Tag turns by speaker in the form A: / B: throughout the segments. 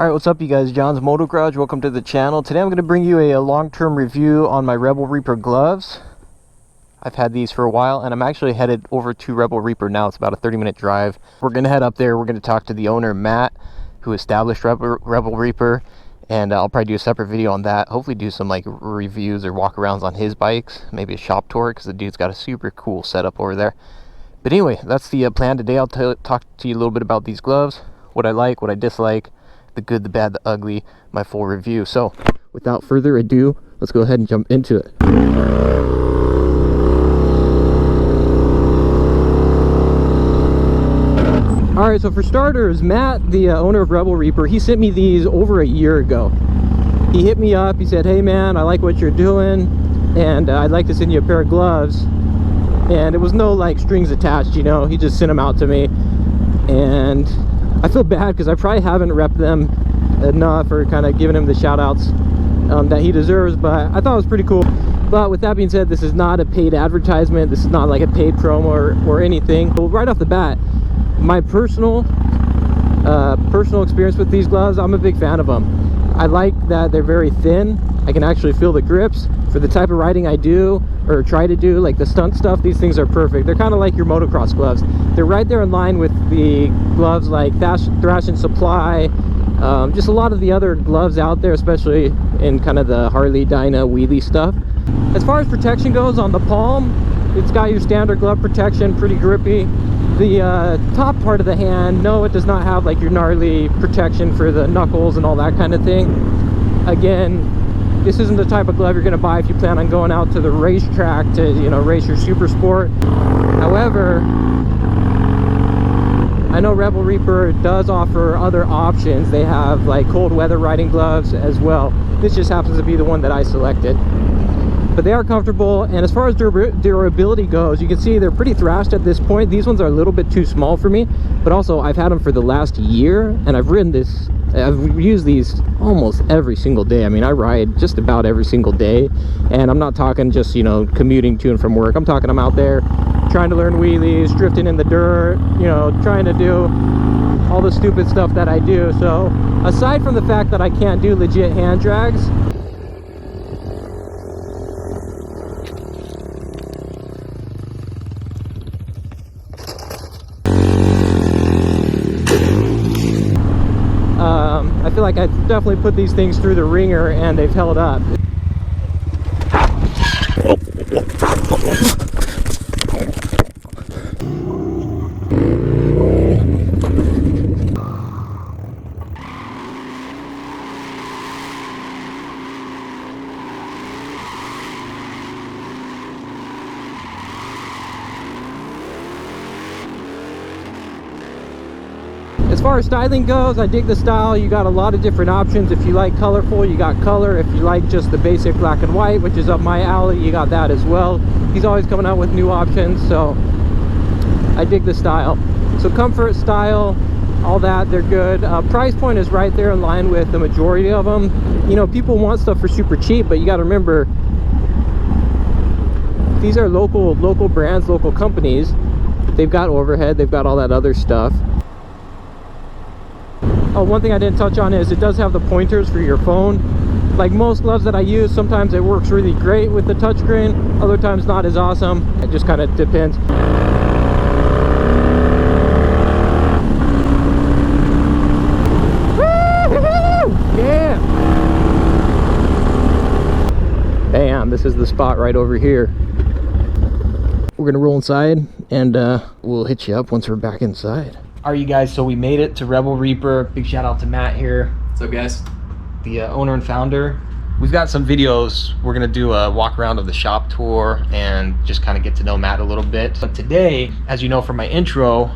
A: Alright, what's up you guys? John's Moto Garage. Welcome to the channel. Today I'm going to bring you a long-term review on my Rebel Reaper gloves. I've had these for a while and I'm actually headed over to Rebel Reaper now. It's about a 30-minute drive. We're going to head up there. We're going to talk to the owner, Matt, who established Rebel Reaper, and I'll probably do a separate video on that. Hopefully do some like reviews or walk-arounds on his bikes, maybe a shop tour, because the dude's got a super cool setup over there. But anyway, that's the plan today. I'll talk to you a little bit about these gloves, what I like, what I dislike, the good, the bad, the ugly, my full review. So without further ado, let's go ahead and jump into it. All right, so for starters, Matt, the owner of Rebel Reaper, he sent me these over a year ago. He hit me up, he said, hey man, I like what you're doing and I'd like to send you a pair of gloves. And it was no like strings attached, you know, he just sent them out to me. And I feel bad because I probably haven't repped them enough or kind of given him the shout outs that he deserves, but I thought it was pretty cool. But with that being said, this is not a paid advertisement. This is not like a paid promo or anything. So right off the bat, my personal experience with these gloves, I'm a big fan of them. I like that they're very thin. I can actually feel the grips. For the type of riding I do or try to do, like the stunt stuff, these things are perfect. They're kind of like your motocross gloves. They're right there in line with the gloves like Thrash and Supply, just a lot of the other gloves out there, especially in kind of the Harley, Dyna, wheelie stuff. As far as protection goes, on the palm, it's got your standard glove protection, pretty grippy. The top part of the hand, no, it does not have like your gnarly protection for the knuckles and all that kind of thing. Again, this isn't the type of glove you're going to buy if you plan on going out to the racetrack to, you know, race your super sport. However, I know Rebel Reaper does offer other options. They have like cold weather riding gloves as well. This just happens to be the one that I selected. But they are comfortable, and as far as durability goes, you can see they're pretty thrashed at this point. These ones are a little bit too small for me, but also I've had them for the last year, and I've used these almost every single day. I mean, I ride just about every single day, and I'm not talking just, you know, commuting to and from work. I'm talking I'm out there trying to learn wheelies, drifting in the dirt, you know, trying to do all the stupid stuff that I do. So aside from the fact that I can't do legit hand drags, I feel like I definitely put these things through the ringer and they've held up. As far as styling goes, I dig the style. You got a lot of different options. If you like colorful, you got color. If you like just the basic black and white, which is up my alley, you got that as well. He's always coming out with new options, so I dig the style. So comfort, style, all that, they're good. Price point is right there in line with the majority of them. You know, people want stuff for super cheap, but you got to remember, these are local brands, local companies. They've got overhead, they've got all that other stuff. Oh, one thing I didn't touch on is it does have the pointers for your phone. Like most gloves that I use, sometimes it works really great with the touchscreen, other times not as awesome. It just kind of depends. Yeah! Bam, this is the spot right over here. We're gonna roll inside and we'll hit you up once we're back inside. All right, you guys, so we made it to Rebel Reaper. Big shout out to Matt here.
B: What's up, guys?
A: The owner and founder. We've got some videos. We're gonna do a walk around of the shop tour and just kind of get to know Matt a little bit. But today, as you know from my intro,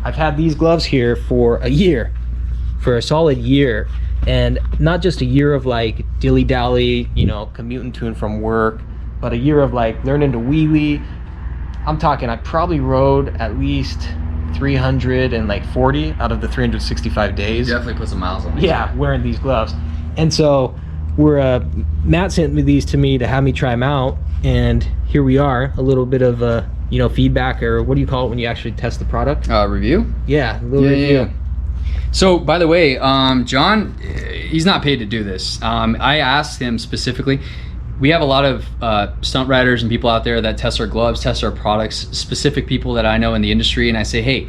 A: I've had these gloves here for a year, for a solid year. And not just a year of like dilly-dally, you know, commuting to and from work, but a year of like learning to wheelie. I'm talking, I probably rode at least 340 out of the 365 days.
B: You definitely put some miles on these.
A: Yeah, wearing these gloves. And so Matt sent me these to me to have me try them out, and here we are. A little bit of you know, feedback, or what do you call it when you actually test the product?
B: Review?
A: Yeah, a little review.
B: Yeah. So, by the way, John, he's not paid to do this. I asked him specifically. We have a lot of stunt riders and people out there that test our gloves, test our products, specific people that I know in the industry, and I say, hey,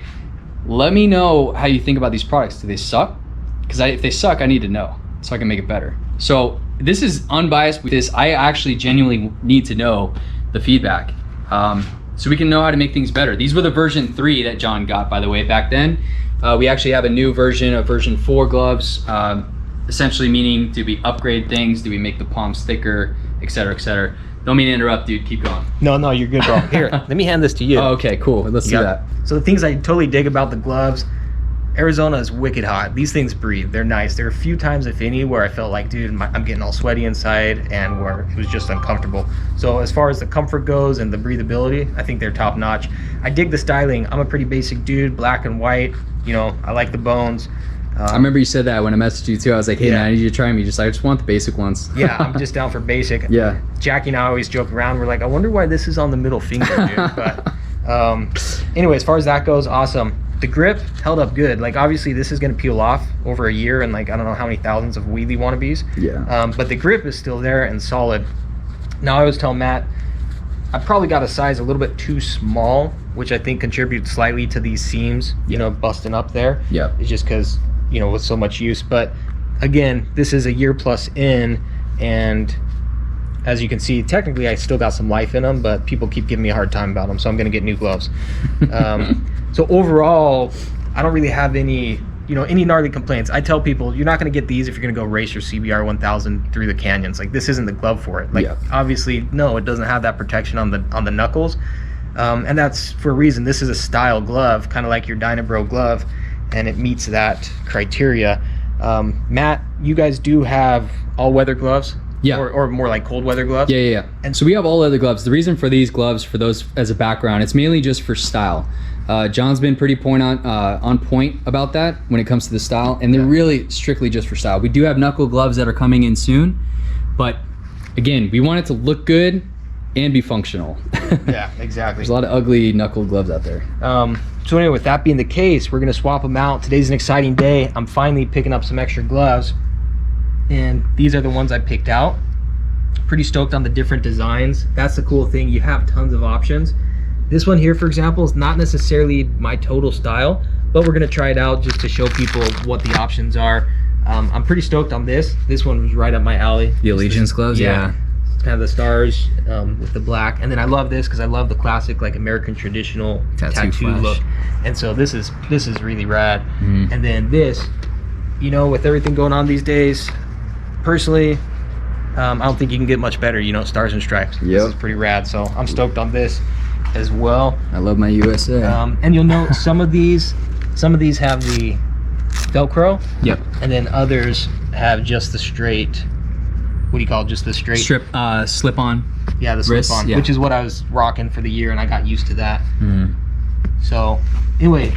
B: let me know how you think about these products. Do they suck? Because if they suck, I need to know so I can make it better. So this is unbiased with this. I actually genuinely need to know the feedback so we can know how to make things better. These were the version 3 that John got, by the way, back then. We actually have a new version of version 4 gloves, essentially meaning, do we upgrade things? Do we make the palms thicker, et cetera, et cetera? Don't mean to interrupt, dude. Keep going.
A: No, you're good, bro. Here, let me hand this to you.
B: Oh, okay, cool. Let's do that.
A: So the things I totally dig about the gloves, Arizona is wicked hot. These things breathe. They're nice. There are a few times, if any, where I felt like, dude, I'm getting all sweaty inside and where it was just uncomfortable. So as far as the comfort goes and the breathability, I think they're top notch. I dig the styling. I'm a pretty basic dude, black and white. You know, I like the bones.
B: I remember you said that when I messaged you too. I was like, hey man, I need you to try me. Just I just want the basic ones.
A: Yeah, I'm just down for basic.
B: Yeah.
A: Jackie and I always joke around. We're like, I wonder why this is on the middle finger, dude. But anyway, as far as that goes, awesome. The grip held up good. Like obviously this is gonna peel off over a year and like I don't know how many thousands of wheelie wannabes.
B: Yeah.
A: But the grip is still there and solid. Now I was telling Matt, I probably got a size a little bit too small, which I think contributes slightly to these seams, you know, busting up there.
B: Yeah.
A: It's just because, you know, with so much use. But again, this is a year plus in, and as you can see, technically I still got some life in them, but people keep giving me a hard time about them, so I'm gonna get new gloves. So overall, I don't really have any gnarly complaints. I tell people, you're not gonna get these if you're gonna go race your CBR 1000 through the canyons. Like this isn't the glove for it. Like obviously, no, it doesn't have that protection on the knuckles. And that's for a reason. This is a style glove, kind of like your Dynabro glove, and it meets that criteria. Matt, you guys do have all-weather gloves?
B: Yeah.
A: Or more like cold weather gloves?
B: Yeah. And so we have all other gloves. The reason for these gloves, for those as a background, it's mainly just for style. John's been pretty on point about that when it comes to the style, and they're really strictly just for style. We do have knuckle gloves that are coming in soon, but again, we want it to look good and be functional.
A: Yeah, exactly.
B: There's a lot of ugly knuckle gloves out there.
A: So anyway, with that being the case, we're gonna swap them out. Today's an exciting day. I'm finally picking up some extra gloves, and these are the ones I picked out. Pretty stoked on the different designs. That's the cool thing, you have tons of options. This one here, for example, is not necessarily my total style, but we're gonna try it out just to show people what the options are. I'm pretty stoked on this. This one was right up my alley.
B: The Allegiance gloves, yeah.
A: It's kind of the stars with the black. And then I love this because I love the classic like American traditional tattoo look. And so this is really rad. And then this, you know, with everything going on these days, personally, I don't think you can get much better, you know, stars and stripes. This is pretty rad. So I'm stoked on this as well.
B: I love my USA.
A: And you'll note some of these have the Velcro.
B: Yep.
A: And then others have just the straight, what do you call it? Just the straight
B: slip on.
A: Yeah, the slip on, which is what I was rocking for the year, and I got used to that. So anyway,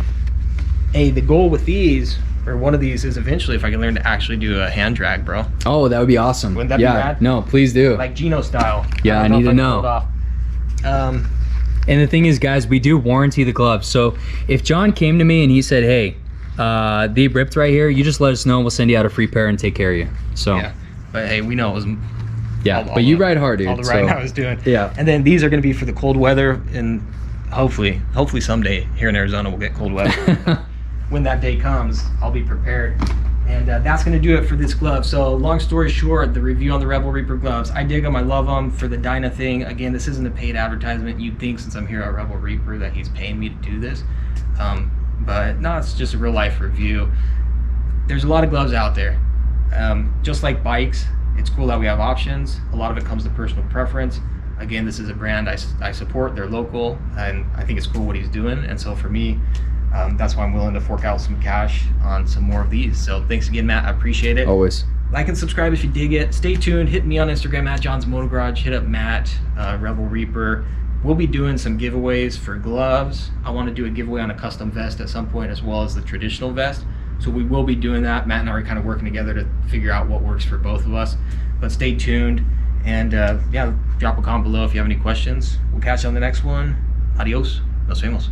A: the goal with these, or one of these, is eventually if I can learn to actually do a hand drag, bro.
B: Oh, that would be awesome.
A: Wouldn't that be rad?
B: No, please do.
A: Like Gino style.
B: Yeah, I need to know. And the thing is, guys, we do warranty the gloves. So if John came to me and he said, hey, they ripped right here, you just let us know, we'll send you out a free pair and take care of you. So
A: yeah, but hey, we know it was
B: but you ride hard, dude.
A: All the riding I was doing.
B: Yeah.
A: And then these are going to be for the cold weather, and hopefully someday here in Arizona we'll get cold weather. When that day comes, I'll be prepared. And that's going to do it for this glove. So long story short, the review on the Rebel Reaper gloves, I dig them, I love them. For the Dyna thing, again, this isn't a paid advertisement. You'd think since I'm here at Rebel Reaper that he's paying me to do this, but no, it's just a real life review. There's a lot of gloves out there. Just like bikes, it's cool that we have options. A lot of it comes to personal preference. Again, this is a brand I support. They're local, and I think it's cool what he's doing. And so for me, that's why I'm willing to fork out some cash on some more of these. So thanks again, Matt. I appreciate it.
B: Always.
A: Like and subscribe if you dig it. Stay tuned. Hit me on Instagram at John's Moto Garage. Hit up Matt, Rebel Reaper. We'll be doing some giveaways for gloves. I want to do a giveaway on a custom vest at some point, as well as the traditional vest. So we will be doing that. Matt and I are kind of working together to figure out what works for both of us. But stay tuned. And yeah, drop a comment below if you have any questions. We'll catch you on the next one. Adios. Nos vemos.